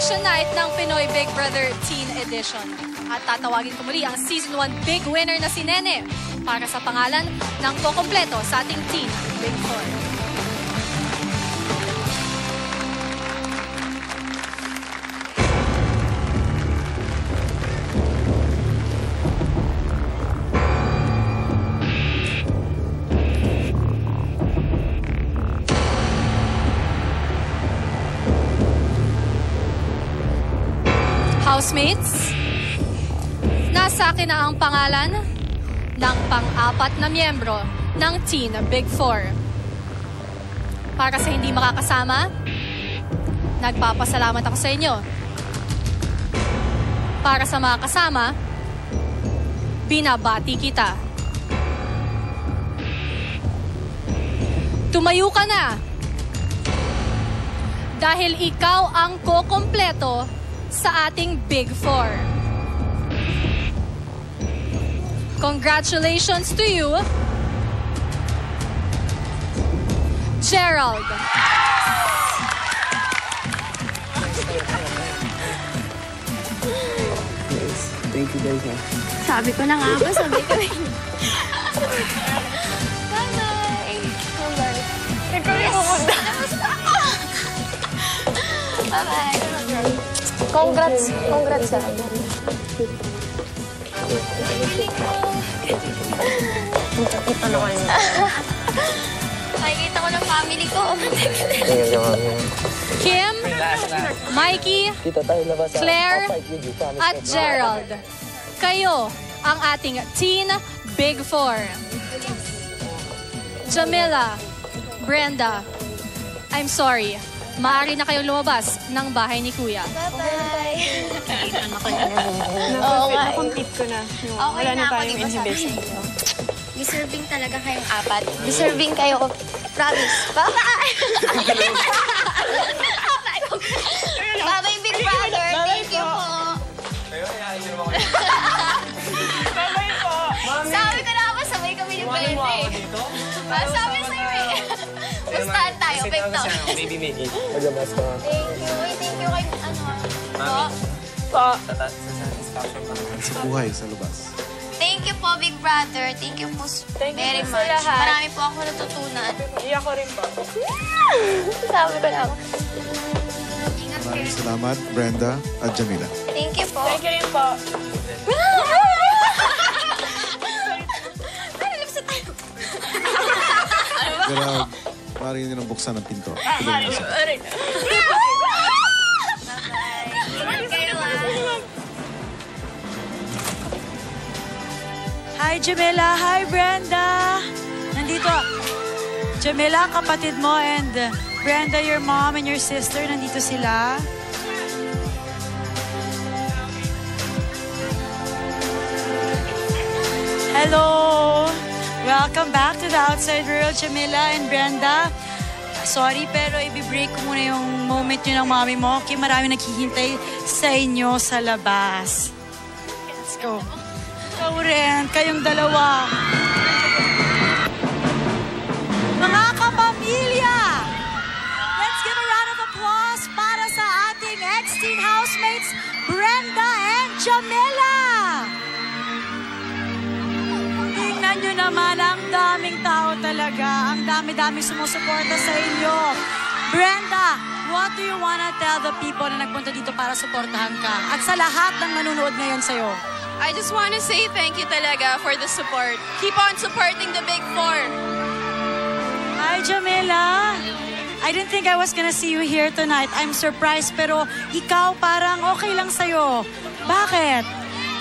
Selection Night ng Pinoy Big Brother Teen Edition. At tatawagin ko muli ang Season 1 big winner na si Nene para sa pangalan ng kukumpleto sa ating Teen Big Four. Housemates, nasa akin na ang pangalan ng pang-apat na miyembro ng Teen Big Four. Para sa hindi makakasama, nagpapasalamat ako sa inyo. Para sa mga kasama, binabati kita. Tumayo ka na! Dahil ikaw ang kukumpleto sa ating Big Four. Congratulations to you, Gerald. Thank you guys. Sabi ko na nga ba, sabi ko rin. Bye-bye. Ikaw yung pumunta. Bye-bye. Congrats sa akin. Ano kayo? Nakikita ko ng family ko. Kim, Mikey, Claire, at Gerald. Kayo ang ating Teen Big Four. Jamila, Brenda, I'm sorry. Maaari na kayong lumabas ng bahay ni Kuya. Bye-bye. Oo nga. Nakompete ko na. Okay na ako, di ba sabi sa inyo? Deserving talaga kayong apat. Deserving kayo. Promise. Bye-bye! Bye-bye, Big Brother. Thank you po. Bye-bye po. Sabi ko na ako, sabay kami ni Brenda. Sabi sa'yo eh. Bastahan tayo, fake to. Baby Mickey. Mag-amas ka. Thank you. Thank you kay Mami. Po. Sa buhay, sa labas. Thank you po, Big Brother. Thank you po very much. Marami po ako natutunan. Iyak ko rin po. Sabi ko na ako. Maraming salamat, Brenda at Jamila. Thank you po. Thank you rin po. Pero, maaaring nyo nang buksan ang pinto. Hi, Jamila. Hi, Brenda. Nandito. Jamila, ang kapatid mo, and Brenda, your mom and your sister, nandito sila. Hello. Welcome back to the Outside World, Jamila and Brenda. Sorry, pero i-break ko muna yung moment nyo ng mami mo. Okay, marami naghihintay sa inyo sa labas. Let's go. Ikaw rin, kayong dalawa. Mga kapamilya, let's give a round of applause para sa ating ex-teen housemates, Brenda and Jamila. Tingnan nyo naman, ang daming tao talaga. Ang dami-daming sumusuporta sa inyo. Brenda, what do you wanna tell the people na nagpunta dito para suportahan ka? At sa lahat ng nanonood ngayon sa'yo? I just want to say thank you talaga for the support. Keep on supporting the Big Four. Hi, Jamila. I didn't think I was gonna see you here tonight. I'm surprised, pero ikaw parang okay lang sa'yo. Bakit?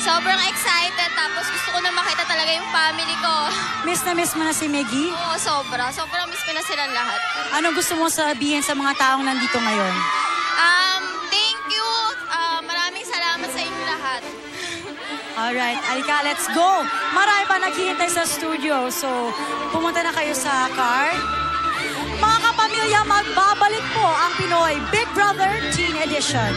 Sobrang excited, tapos gusto ko na makita talaga yung family ko. Miss na miss mo na si Meggie? Oo, sobra. Sobrang miss ko na silang lahat. Ano gusto mo sabihin sa mga taong nandito ngayon? Thank you. Maraming salamat sa inyo lahat. Alright, Alika, let's go! Marami pa naghihintay sa studio, so pumunta na kayo sa car. Mga kapamilya, magbabalik po ang Pinoy Big Brother Teen Edition.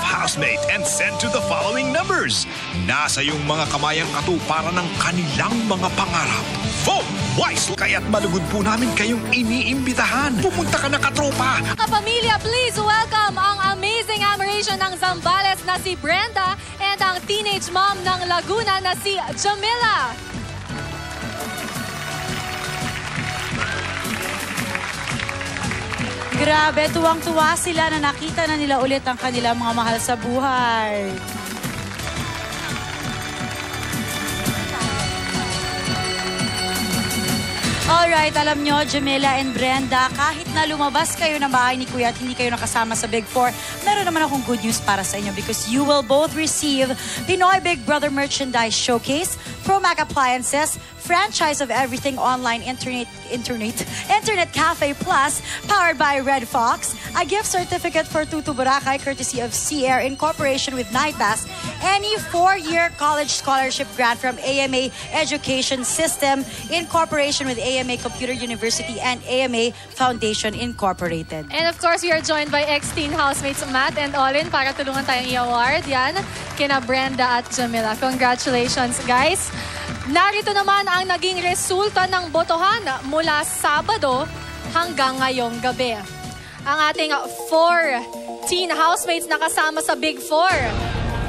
housemate and send to the following numbers. Nasa iyong mga kamay ang katuparan ng kanilang mga pangarap. Vote wisely! Kaya't malugod po namin kayong iniimbitahan. Pumunta ka na, katropa! Kapamilya, please welcome ang amazing admiration ng Zambales na si Brenda and ang teenage mom ng Laguna na si Jamila. Grabe, tuwang-tuwa sila na nakita na nila ulit ang kanilang mga mahal sa buhay. Alright, alam nyo, Jamila and Brenda, kahit na lumabas kayo ng bahay ni Kuya at hindi kayo nakasama sa Big Four, meron naman akong good news para sa inyo because you will both receive Pinoy Big Brother Merchandise Showcase, Promac Appliances, franchise of everything online internet cafe plus powered by Red Fox, a gift certificate for Tutu Boracay courtesy of Sea Air in cooperation with Night Pass, any 4-year college scholarship grant from AMA Education System in cooperation with AMA Computer University and AMA Foundation Incorporated. And of course, we are joined by ex-teen housemates Matt and Olin para tulungan tayong i-award yan kina Brenda at Jamila. Congratulations, guys! Narito naman ang naging resulta ng botohan mula Sabado hanggang ngayong gabi. Ang ating 4 teen housemates na kasama sa Big Four,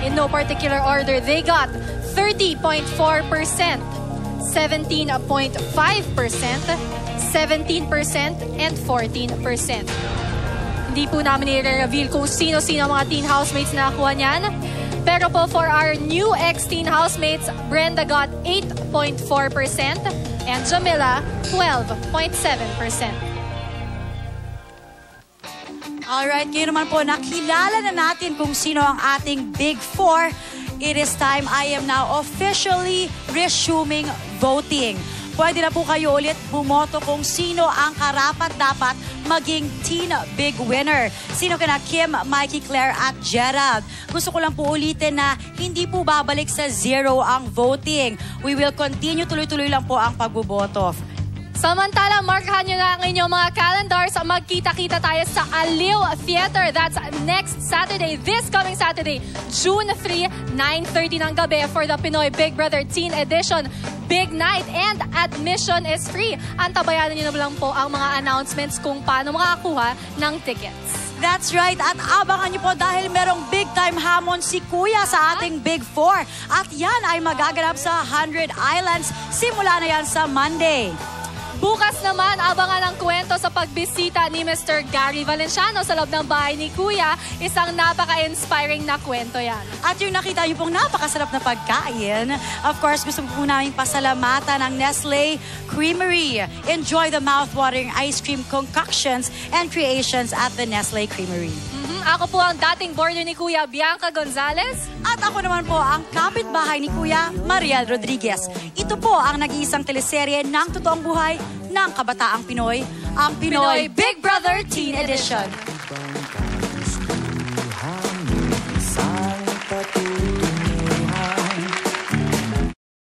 in no particular order, they got 30.4%, 17.5%, 17%, and 14%. Hindi po namin i-reveal kung sino-sino mga teen housemates na nakuha niyan. Pero po for our new ex-teen housemates, Brenda got 8.4% and Jamila 12.7%. Alright, ngayon naman po, nakilala na natin kung sino ang ating Big Four. It is time, I am now officially resuming voting. Pwede na po kayo ulit bumoto kung sino ang karapat-dapat maging teen big winner. Sino kina Kim, Mikey, Claire at Gerald. Gusto ko lang po ulitin na hindi po babalik sa 0 ang voting. We will continue, tuloy-tuloy lang po ang pagboboto. Samantala, markahan nyo na ang inyong mga calendars. Magkita-kita tayo sa Aliw Theater. That's next Saturday, this coming Saturday, June 3, 9:30 ng gabi for the Pinoy Big Brother Teen Edition Big Night, and admission is free. Antabayanan nyo na lang po ang mga announcements kung paano makakuha ng tickets. That's right. At abangan niyo po dahil merong big time hamon si Kuya sa ating Big Four. At yan ay magaganap sa 100 Islands. Simula na yan sa Monday. Bukas naman, abangan ang kwento sa pagbisita ni Mr. Gary Valenciano sa loob ng bahay ni Kuya. Isang napaka-inspiring na kwento yan. At yung nakita niyo pong napakasarap na pagkain, of course, gusto po namin pasalamatan ang Nestle Creamery. Enjoy the mouth-watering ice cream concoctions and creations at the Nestle Creamery. Ako po ang dating boarder ni Kuya, Bianca Gonzalez. At ako naman po ang kapitbahay ni Kuya, Mariel Rodriguez. Ito po ang nag-iisang teleserye ng totoong buhay ng kabataang Pinoy, ang Pinoy Big Brother Teen Edition.